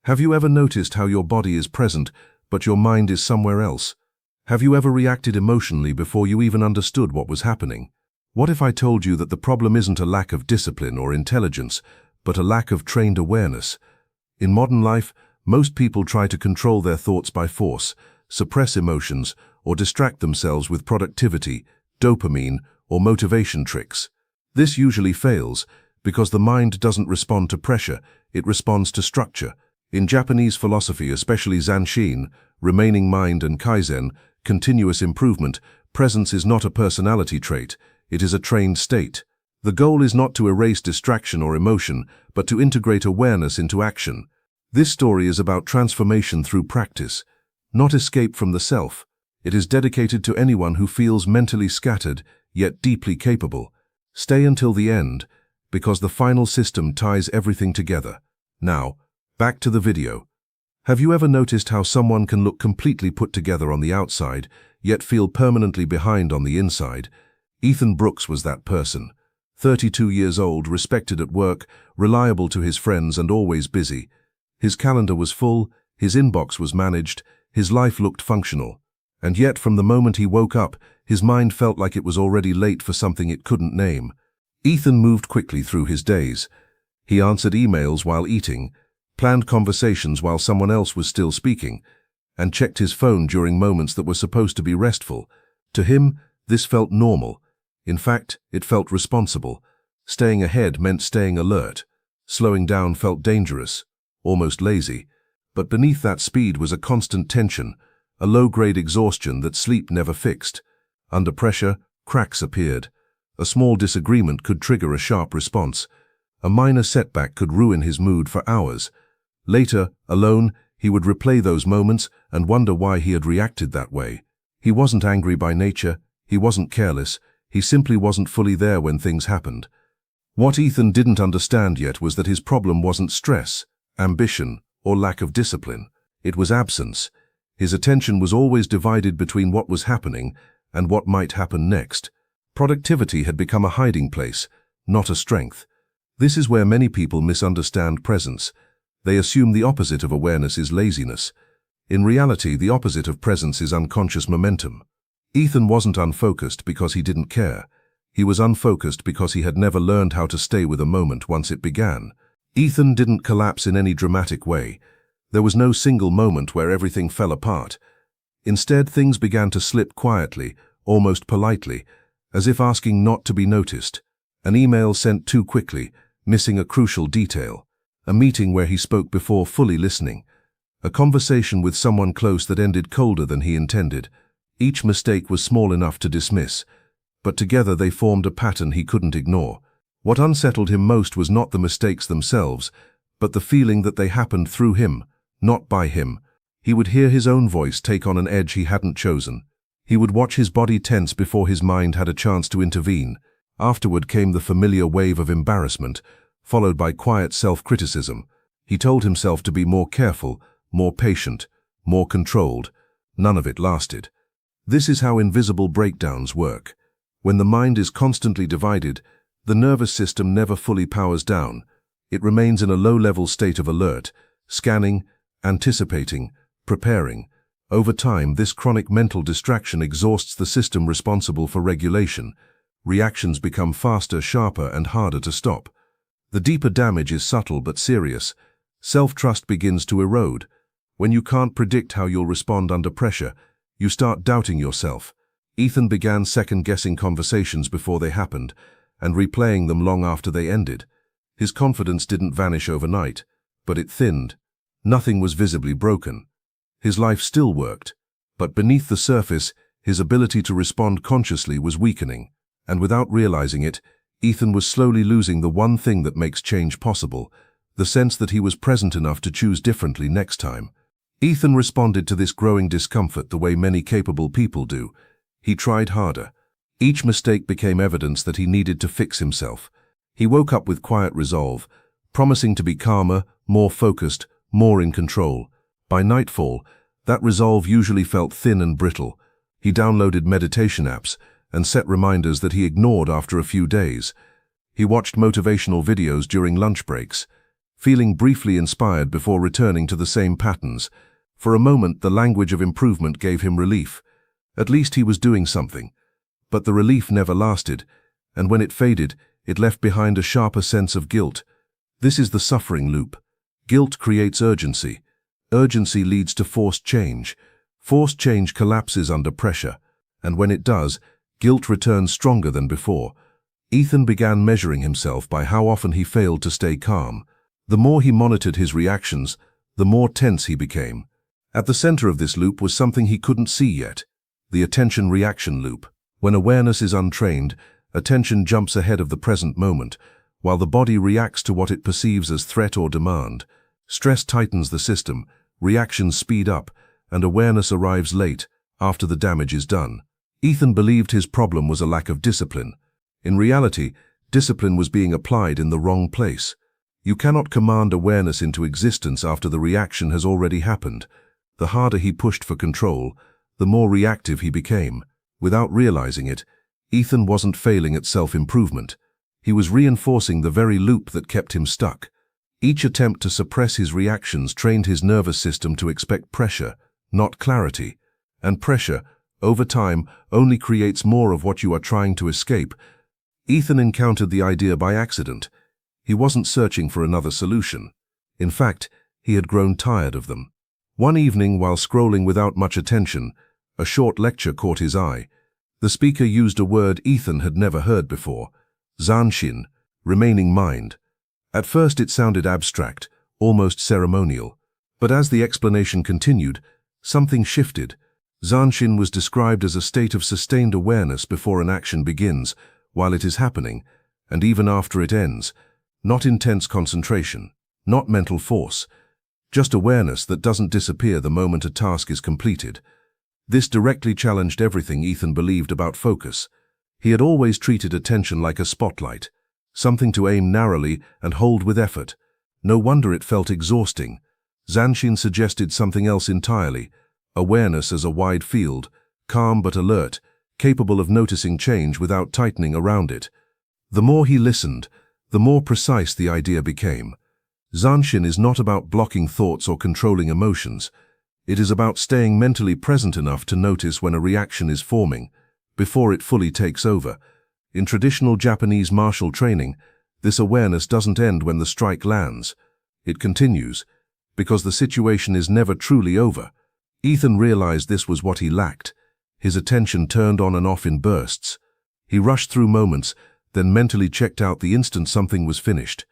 Have you ever noticed how your body is present, but your mind is somewhere else? Have you ever reacted emotionally before you even understood what was happening? What if I told you that the problem isn't a lack of discipline or intelligence, but a lack of trained awareness? In modern life, most people try to control their thoughts by force, suppress emotions, or distract themselves with productivity, dopamine, or motivation tricks. This usually fails because the mind doesn't respond to pressure, it responds to structure. In Japanese philosophy, especially Zanshin, remaining mind, and Kaizen, continuous improvement, presence is not a personality trait, it is a trained state. The goal is not to erase distraction or emotion, but to integrate awareness into action. This story is about transformation through practice, not escape from the self. It is dedicated to anyone who feels mentally scattered, yet deeply capable. Stay until the end, because the final system ties everything together. Now, back to the video. Have you ever noticed how someone can look completely put together on the outside, yet feel permanently behind on the inside? Ethan Brooks was that person. 32 years old, respected at work, reliable to his friends, and always busy. His calendar was full, his inbox was managed, his life looked functional. And yet, from the moment he woke up, his mind felt like it was already late for something it couldn't name. Ethan moved quickly through his days. He answered emails while eating, planned conversations while someone else was still speaking, and checked his phone during moments that were supposed to be restful. To him, this felt normal. In fact, it felt responsible. Staying ahead meant staying alert. Slowing down felt dangerous, almost lazy. But beneath that speed was a constant tension, a low-grade exhaustion that sleep never fixed. Under pressure, cracks appeared. A small disagreement could trigger a sharp response. A minor setback could ruin his mood for hours. Later, alone, he would replay those moments and wonder why he had reacted that way. He wasn't angry by nature, he wasn't careless, he simply wasn't fully there when things happened. What Ethan didn't understand yet was that his problem wasn't stress, ambition, or lack of discipline. It was absence. His attention was always divided between what was happening and what might happen next. Productivity had become a hiding place, not a strength. This is where many people misunderstand presence. They assume the opposite of awareness is laziness. In reality, the opposite of presence is unconscious momentum. Ethan wasn't unfocused because he didn't care. He was unfocused because he had never learned how to stay with a moment once it began. Ethan didn't collapse in any dramatic way. There was no single moment where everything fell apart. Instead, things began to slip quietly, almost politely, as if asking not to be noticed. An email sent too quickly, missing a crucial detail. A meeting where he spoke before fully listening. A conversation with someone close that ended colder than he intended. Each mistake was small enough to dismiss, but together they formed a pattern he couldn't ignore. What unsettled him most was not the mistakes themselves, but the feeling that they happened through him, not by him. He would hear his own voice take on an edge he hadn't chosen. He would watch his body tense before his mind had a chance to intervene. Afterward came the familiar wave of embarrassment, followed by quiet self-criticism. He told himself to be more careful, more patient, more controlled. None of it lasted. This is how invisible breakdowns work. When the mind is constantly divided, the nervous system never fully powers down. It remains in a low-level state of alert, scanning, anticipating, preparing. Over time, this chronic mental distraction exhausts the system responsible for regulation. Reactions become faster, sharper, and harder to stop. The deeper damage is subtle but serious. Self-trust begins to erode. When you can't predict how you'll respond under pressure, you start doubting yourself. Ethan began second-guessing conversations before they happened, and replaying them long after they ended. His confidence didn't vanish overnight, but it thinned. Nothing was visibly broken. His life still worked, but beneath the surface, his ability to respond consciously was weakening. And without realizing it, Ethan was slowly losing the one thing that makes change possible, the sense that he was present enough to choose differently next time. Ethan responded to this growing discomfort the way many capable people do. He tried harder. Each mistake became evidence that he needed to fix himself. He woke up with quiet resolve, promising to be calmer, more focused, more in control. By nightfall, that resolve usually felt thin and brittle. He downloaded meditation apps and set reminders that he ignored after a few days. He watched motivational videos during lunch breaks, feeling briefly inspired before returning to the same patterns. For a moment, the language of improvement gave him relief. At least he was doing something. But the relief never lasted, and when it faded, it left behind a sharper sense of guilt. This is the suffering loop. Guilt creates urgency. Urgency leads to forced change. Forced change collapses under pressure, and when it does, guilt returns stronger than before. Ethan began measuring himself by how often he failed to stay calm. The more he monitored his reactions, the more tense he became. At the center of this loop was something he couldn't see yet, the attention-reaction loop. When awareness is untrained, attention jumps ahead of the present moment, while the body reacts to what it perceives as threat or demand. Stress tightens the system, reactions speed up, and awareness arrives late, after the damage is done. Ethan believed his problem was a lack of discipline. In reality, discipline was being applied in the wrong place. You cannot command awareness into existence after the reaction has already happened. The harder he pushed for control, the more reactive he became. Without realizing it, Ethan wasn't failing at self-improvement. He was reinforcing the very loop that kept him stuck. Each attempt to suppress his reactions trained his nervous system to expect pressure, not clarity. And pressure, over time, only creates more of what you are trying to escape. Ethan encountered the idea by accident. He wasn't searching for another solution. In fact, he had grown tired of them. One evening, while scrolling without much attention, a short lecture caught his eye. The speaker used a word Ethan had never heard before: Zanshin, remaining mind. At first it sounded abstract, almost ceremonial. But as the explanation continued, something shifted. Zanshin was described as a state of sustained awareness before an action begins, while it is happening, and even after it ends. Not intense concentration, not mental force, just awareness that doesn't disappear the moment a task is completed. This directly challenged everything Ethan believed about focus. He had always treated attention like a spotlight, something to aim narrowly and hold with effort. No wonder it felt exhausting. Zanshin suggested something else entirely: awareness as a wide field, calm but alert, capable of noticing change without tightening around it. The more he listened, the more precise the idea became. Zanshin is not about blocking thoughts or controlling emotions. It is about staying mentally present enough to notice when a reaction is forming, before it fully takes over. In traditional Japanese martial training, this awareness doesn't end when the strike lands. It continues, because the situation is never truly over. Ethan realized this was what he lacked. His attention turned on and off in bursts. He rushed through moments, then mentally checked out the instant something was finished.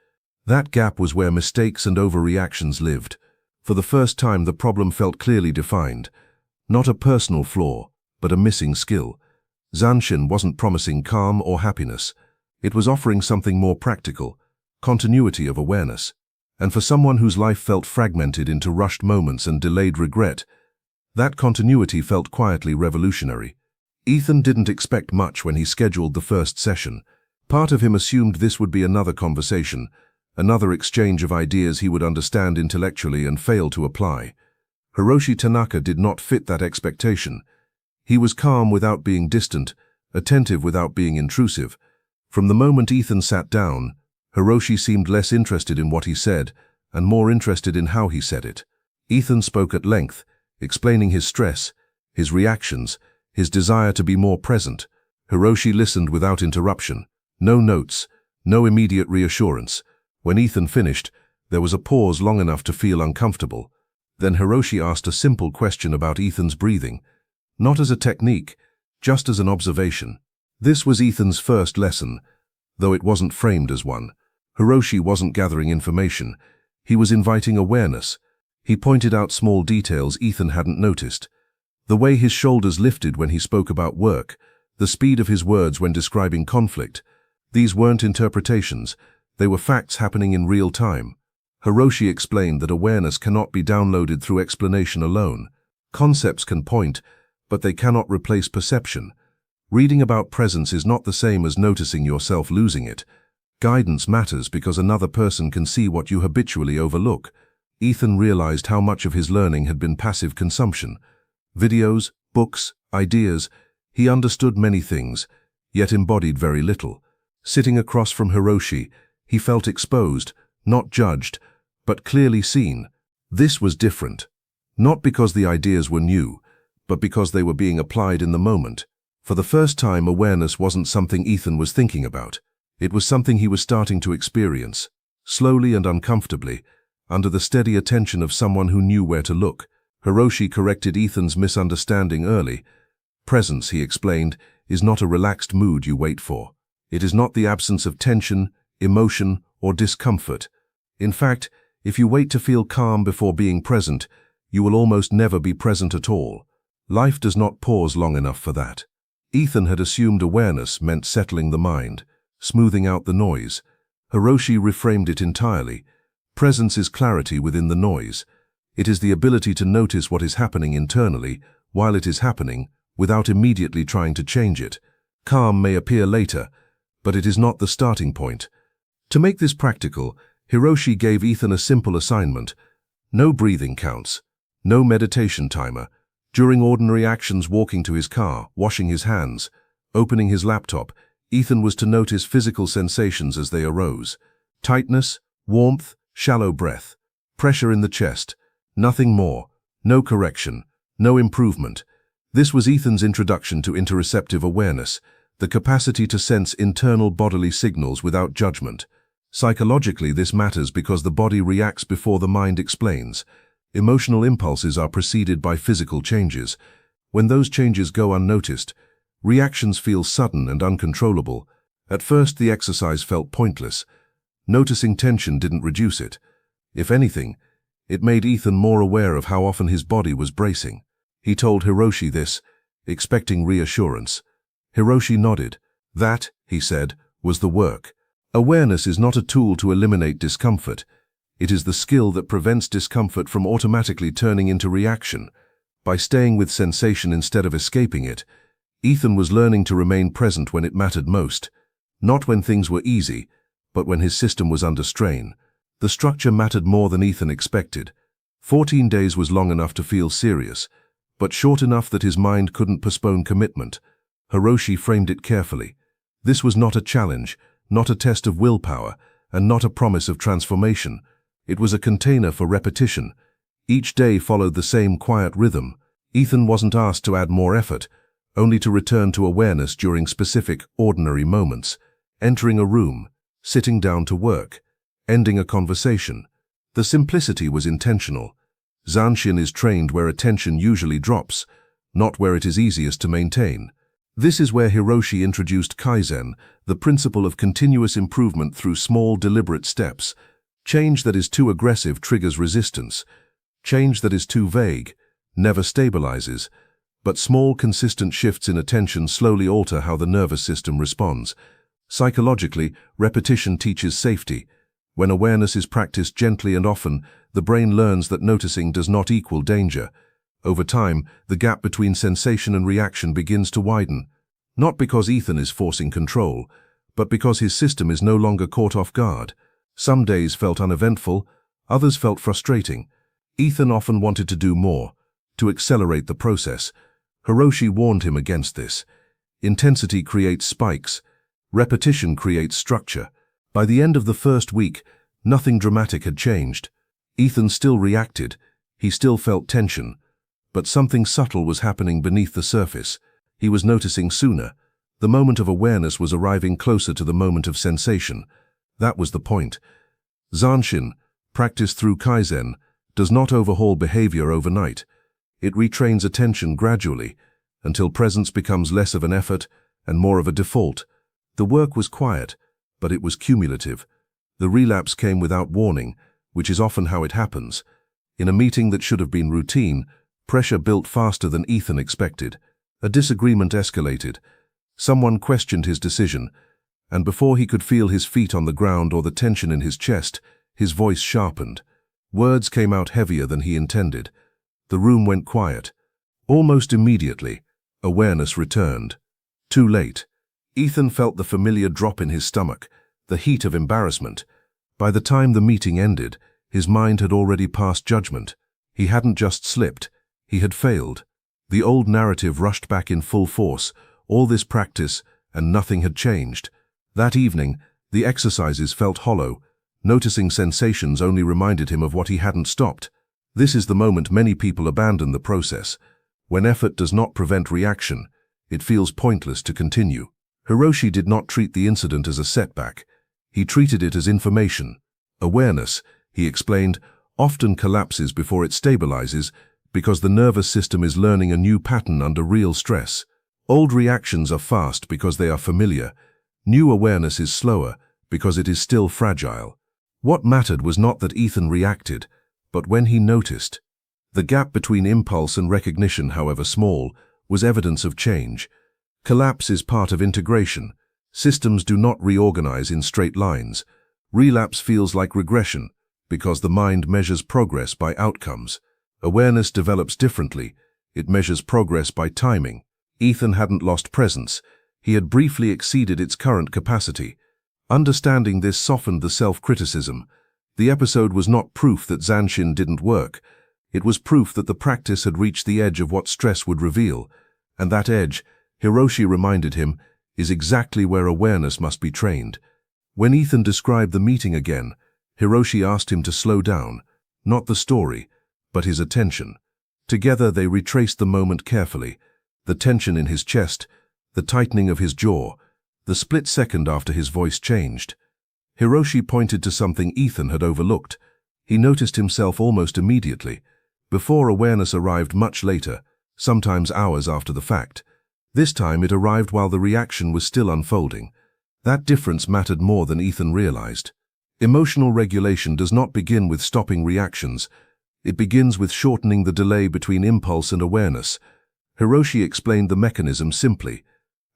That gap was where mistakes and overreactions lived. For the first time, the problem felt clearly defined. Not a personal flaw, but a missing skill. Zanshin wasn't promising calm or happiness. It was offering something more practical: continuity of awareness. And for someone whose life felt fragmented into rushed moments and delayed regret, that continuity felt quietly revolutionary. Ethan didn't expect much when he scheduled the first session. Part of him assumed this would be another conversation, another exchange of ideas he would understand intellectually and fail to apply. Hiroshi Tanaka did not fit that expectation. He was calm without being distant, attentive without being intrusive. From the moment Ethan sat down, Hiroshi seemed less interested in what he said and more interested in how he said it. Ethan spoke at length, explaining his stress, his reactions, his desire to be more present. Hiroshi listened without interruption. No notes, no immediate reassurance. When Ethan finished, there was a pause long enough to feel uncomfortable. Then Hiroshi asked a simple question about Ethan's breathing. Not as a technique, just as an observation. This was Ethan's first lesson, though it wasn't framed as one. Hiroshi wasn't gathering information. He was inviting awareness. He pointed out small details Ethan hadn't noticed. The way his shoulders lifted when he spoke about work, the speed of his words when describing conflict. These weren't interpretations. They were facts happening in real time. Hiroshi explained that awareness cannot be downloaded through explanation alone. Concepts can point, but they cannot replace perception. Reading about presence is not the same as noticing yourself losing it. Guidance matters because another person can see what you habitually overlook. Ethan realized how much of his learning had been passive consumption. Videos, books, ideas. He understood many things, yet embodied very little. Sitting across from Hiroshi, he felt exposed, not judged, but clearly seen. This was different. Not because the ideas were new, but because they were being applied in the moment. For the first time, awareness wasn't something Ethan was thinking about. It was something he was starting to experience, slowly and uncomfortably, under the steady attention of someone who knew where to look. Hiroshi corrected Ethan's misunderstanding early. Presence, he explained, is not a relaxed mood you wait for. It is not the absence of tension, emotion, or discomfort. In fact, if you wait to feel calm before being present, you will almost never be present at all. Life does not pause long enough for that. Ethan had assumed awareness meant settling the mind, smoothing out the noise. Hiroshi reframed it entirely. Presence is clarity within the noise. It is the ability to notice what is happening internally while it is happening, without immediately trying to change it. Calm may appear later, but it is not the starting point. To make this practical, Hiroshi gave Ethan a simple assignment. No breathing counts. No meditation timer. During ordinary actions, walking to his car, washing his hands, opening his laptop, Ethan was to notice physical sensations as they arose. Tightness, warmth, shallow breath, pressure in the chest. Nothing more. No correction. No improvement. This was Ethan's introduction to interoceptive awareness, the capacity to sense internal bodily signals without judgment. Psychologically, this matters because the body reacts before the mind explains. Emotional impulses are preceded by physical changes. When those changes go unnoticed, reactions feel sudden and uncontrollable. At first, the exercise felt pointless. Noticing tension didn't reduce it. If anything, it made Ethan more aware of how often his body was bracing. He told Hiroshi this, expecting reassurance. Hiroshi nodded. That, he said, was the work. Awareness is not a tool to eliminate discomfort. It is the skill that prevents discomfort from automatically turning into reaction. By staying with sensation instead of escaping it, Ethan was learning to remain present when it mattered most. Not when things were easy, but when his system was under strain. The structure mattered more than Ethan expected. 14 days was long enough to feel serious, but short enough that his mind couldn't postpone commitment. Hiroshi framed it carefully. This was not a challenge, not a test of willpower, and not a promise of transformation. It was a container for repetition. Each day followed the same quiet rhythm. Ethan wasn't asked to add more effort, only to return to awareness during specific, ordinary moments. Entering a room, sitting down to work, ending a conversation. The simplicity was intentional. Zanshin is trained where attention usually drops, not where it is easiest to maintain. This is where Hiroshi introduced Kaizen, the principle of continuous improvement through small, deliberate steps. Change that is too aggressive triggers resistance. Change that is too vague never stabilizes. But small, consistent shifts in attention slowly alter how the nervous system responds. Psychologically, repetition teaches safety. When awareness is practiced gently and often, the brain learns that noticing does not equal danger. Over time, the gap between sensation and reaction begins to widen. Not because Ethan is forcing control, but because his system is no longer caught off guard. Some days felt uneventful, others felt frustrating. Ethan often wanted to do more, to accelerate the process. Hiroshi warned him against this. Intensity creates spikes. Repetition creates structure. By the end of the first week, nothing dramatic had changed. Ethan still reacted. He still felt tension. But something subtle was happening beneath the surface. He was noticing sooner. The moment of awareness was arriving closer to the moment of sensation. That was the point. Zanshin, practiced through Kaizen, does not overhaul behavior overnight. It retrains attention gradually, until presence becomes less of an effort and more of a default. The work was quiet, but it was cumulative. The relapse came without warning, which is often how it happens. In a meeting that should have been routine, pressure built faster than Ethan expected. A disagreement escalated. Someone questioned his decision, and before he could feel his feet on the ground or the tension in his chest, his voice sharpened. Words came out heavier than he intended. The room went quiet. Almost immediately, awareness returned. Too late. Ethan felt the familiar drop in his stomach, the heat of embarrassment. By the time the meeting ended, his mind had already passed judgment. He hadn't just slipped, he had failed. The old narrative rushed back in full force, all this practice, and nothing had changed. That evening, the exercises felt hollow, Noticing sensations only reminded him of what he hadn't stopped. This is the moment many people abandon the process. When effort does not prevent reaction, it feels pointless to continue. Hiroshi did not treat the incident as a setback. He treated it as information. Awareness, he explained, often collapses before it stabilizes because the nervous system is learning a new pattern under real stress. Old reactions are fast because they are familiar. New awareness is slower because it is still fragile. What mattered was not that Ethan reacted, but when he noticed. The gap between impulse and recognition, however small, was evidence of change. Collapse is part of integration. Systems do not reorganize in straight lines. Relapse feels like regression because the mind measures progress by outcomes. Awareness develops differently. It measures progress by timing. Ethan hadn't lost presence. He had briefly exceeded its current capacity. Understanding this softened the self-criticism. The episode was not proof that Zanshin didn't work. It was proof that the practice had reached the edge of what stress would reveal. And that edge, Hiroshi reminded him, is exactly where awareness must be trained. When Ethan described the meeting again, Hiroshi asked him to slow down, not the story, but his attention. Together they retraced the moment carefully, the tension in his chest, the tightening of his jaw, the split second after his voice changed. Hiroshi pointed to something Ethan had overlooked. He noticed himself almost immediately, before awareness arrived much later, sometimes hours after the fact. This time it arrived while the reaction was still unfolding. That difference mattered more than Ethan realized. Emotional regulation does not begin with stopping reactions. It begins with shortening the delay between impulse and awareness. Hiroshi explained the mechanism simply.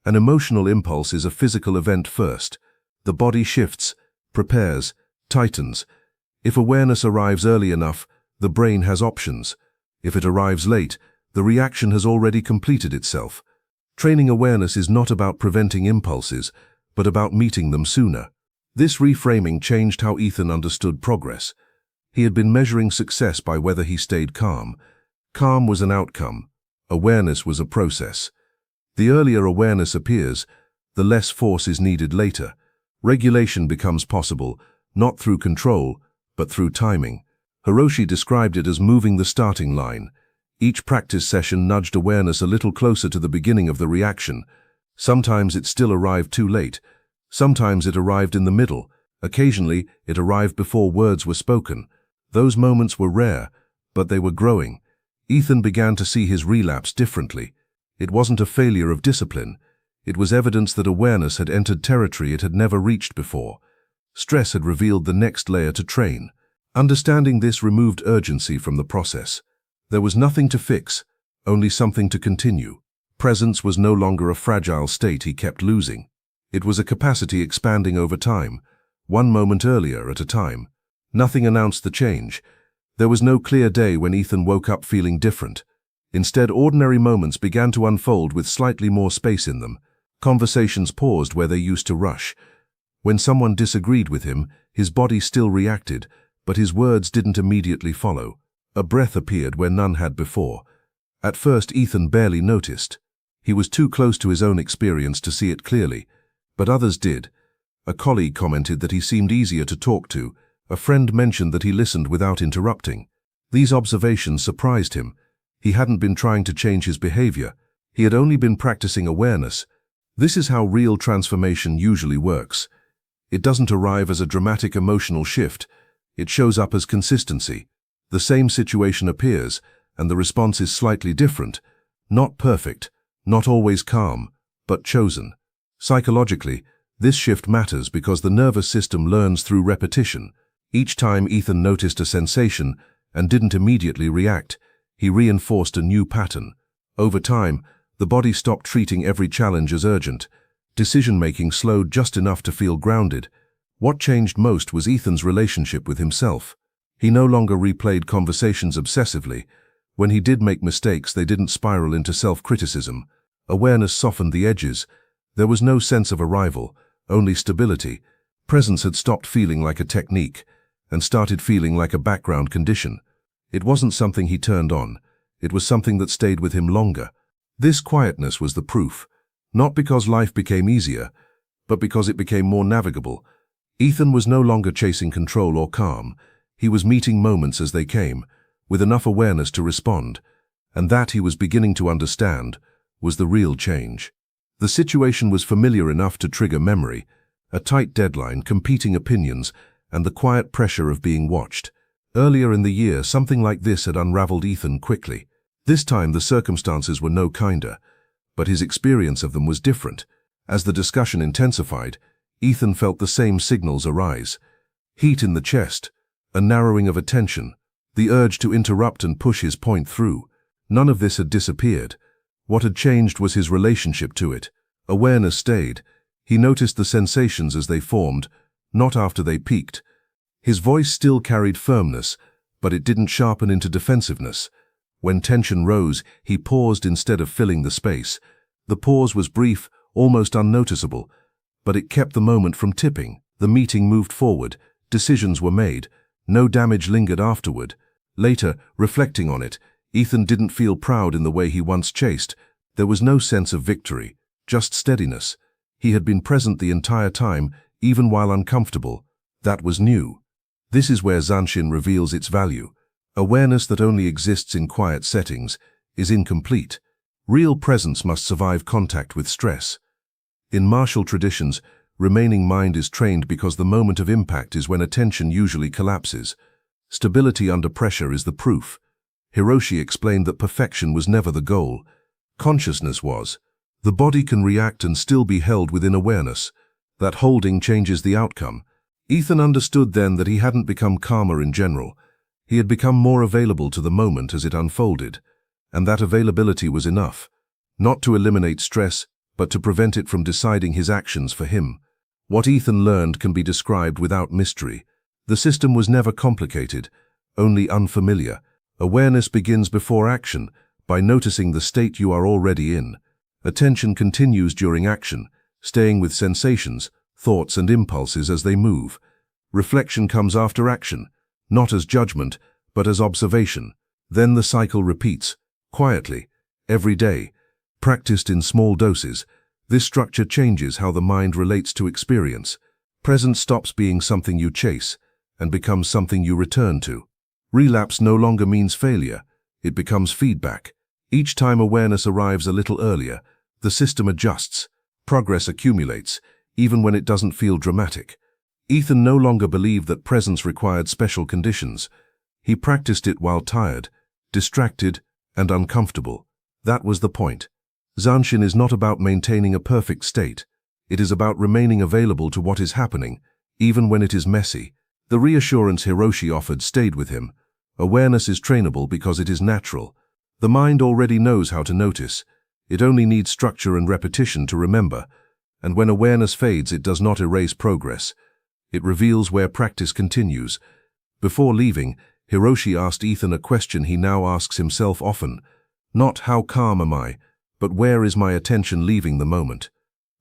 An emotional impulse is a physical event first. The body shifts, prepares, tightens. If awareness arrives early enough, the brain has options. If it arrives late, the reaction has already completed itself. Training awareness is not about preventing impulses, but about meeting them sooner. This reframing changed how Ethan understood progress. He had been measuring success by whether he stayed calm. Calm was an outcome. Awareness was a process. The earlier awareness appears, the less force is needed later. Regulation becomes possible, not through control, but through timing. Hiroshi described it as moving the starting line. Each practice session nudged awareness a little closer to the beginning of the reaction. Sometimes it still arrived too late. Sometimes it arrived in the middle. Occasionally, it arrived before words were spoken. Those moments were rare, but they were growing. Ethan began to see his relapse differently. It wasn't a failure of discipline. It was evidence that awareness had entered territory it had never reached before. Stress had revealed the next layer to train. Understanding this removed urgency from the process. There was nothing to fix, only something to continue. Presence was no longer a fragile state he kept losing. It was a capacity expanding over time, one moment earlier at a time. Nothing announced the change. There was no clear day when Ethan woke up feeling different. Instead, ordinary moments began to unfold with slightly more space in them. Conversations paused where they used to rush. When someone disagreed with him, his body still reacted, but his words didn't immediately follow. A breath appeared where none had before. At first, Ethan barely noticed. He was too close to his own experience to see it clearly, but others did. A colleague commented that he seemed easier to talk to. A friend mentioned that he listened without interrupting. These observations surprised him. He hadn't been trying to change his behavior. He had only been practicing awareness. This is how real transformation usually works. It doesn't arrive as a dramatic emotional shift. It shows up as consistency. The same situation appears, and the response is slightly different. Not perfect, not always calm, but chosen. Psychologically, this shift matters because the nervous system learns through repetition. Each time Ethan noticed a sensation and didn't immediately react, he reinforced a new pattern. Over time, the body stopped treating every challenge as urgent. Decision-making slowed just enough to feel grounded. What changed most was Ethan's relationship with himself. He no longer replayed conversations obsessively. When he did make mistakes, they didn't spiral into self-criticism. Awareness softened the edges. There was no sense of arrival, only stability. Presence had stopped feeling like a technique and started feeling like a background condition. It wasn't something he turned on. It was something that stayed with him longer. This quietness was the proof, not because life became easier, but because it became more navigable. Ethan was no longer chasing control or calm. He was meeting moments as they came, with enough awareness to respond, and that, he was beginning to understand, was the real change. The situation was familiar enough to trigger memory, a tight deadline, competing opinions, and the quiet pressure of being watched. Earlier in the year, something like this had unraveled Ethan quickly. This time the circumstances were no kinder, but his experience of them was different. As the discussion intensified, Ethan felt the same signals arise. Heat in the chest, a narrowing of attention, the urge to interrupt and push his point through. None of this had disappeared. What had changed was his relationship to it. Awareness stayed. He noticed the sensations as they formed, not after they peaked. His voice still carried firmness, but it didn't sharpen into defensiveness. When tension rose, he paused instead of filling the space. The pause was brief, almost unnoticeable, but it kept the moment from tipping. The meeting moved forward. Decisions were made. No damage lingered afterward. Later, reflecting on it, Ethan didn't feel proud in the way he once chased. There was no sense of victory, just steadiness. He had been present the entire time, even while uncomfortable. That was new. This is where Zanshin reveals its value. Awareness that only exists in quiet settings is incomplete. Real presence must survive contact with stress. In martial traditions, remaining mind is trained because the moment of impact is when attention usually collapses. Stability under pressure is the proof. Hiroshi explained that perfection was never the goal. Consciousness was. The body can react and still be held within awareness. That holding changes the outcome. Ethan understood then that he hadn't become calmer in general. He had become more available to the moment as it unfolded. And that availability was enough. Not to eliminate stress, but to prevent it from deciding his actions for him. What Ethan learned can be described without mystery. The system was never complicated, only unfamiliar. Awareness begins before action, by noticing the state you are already in. Attention continues during action, staying with sensations, thoughts and impulses as they move. Reflection comes after action, not as judgment, but as observation. Then the cycle repeats, quietly, every day. Practiced in small doses, this structure changes how the mind relates to experience. Presence stops being something you chase and becomes something you return to. Relapse no longer means failure, it becomes feedback. Each time awareness arrives a little earlier, the system adjusts. Progress accumulates, even when it doesn't feel dramatic. Ethan no longer believed that presence required special conditions. He practiced it while tired, distracted, and uncomfortable. That was the point. Zanshin is not about maintaining a perfect state. It is about remaining available to what is happening, even when it is messy. The reassurance Hiroshi offered stayed with him. Awareness is trainable because it is natural. The mind already knows how to notice. It only needs structure and repetition to remember. And when awareness fades, it does not erase progress. It reveals where practice continues. Before leaving, Hiroshi asked Ethan a question he now asks himself often. Not how calm am I, but where is my attention leaving the moment?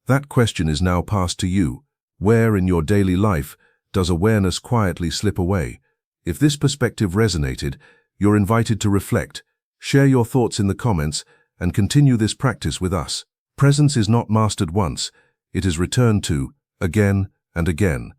That question is now passed to you. Where in your daily life does awareness quietly slip away? If this perspective resonated, you're invited to reflect, share your thoughts in the comments, and continue this practice with us. Presence is not mastered once, it is returned to, again and again.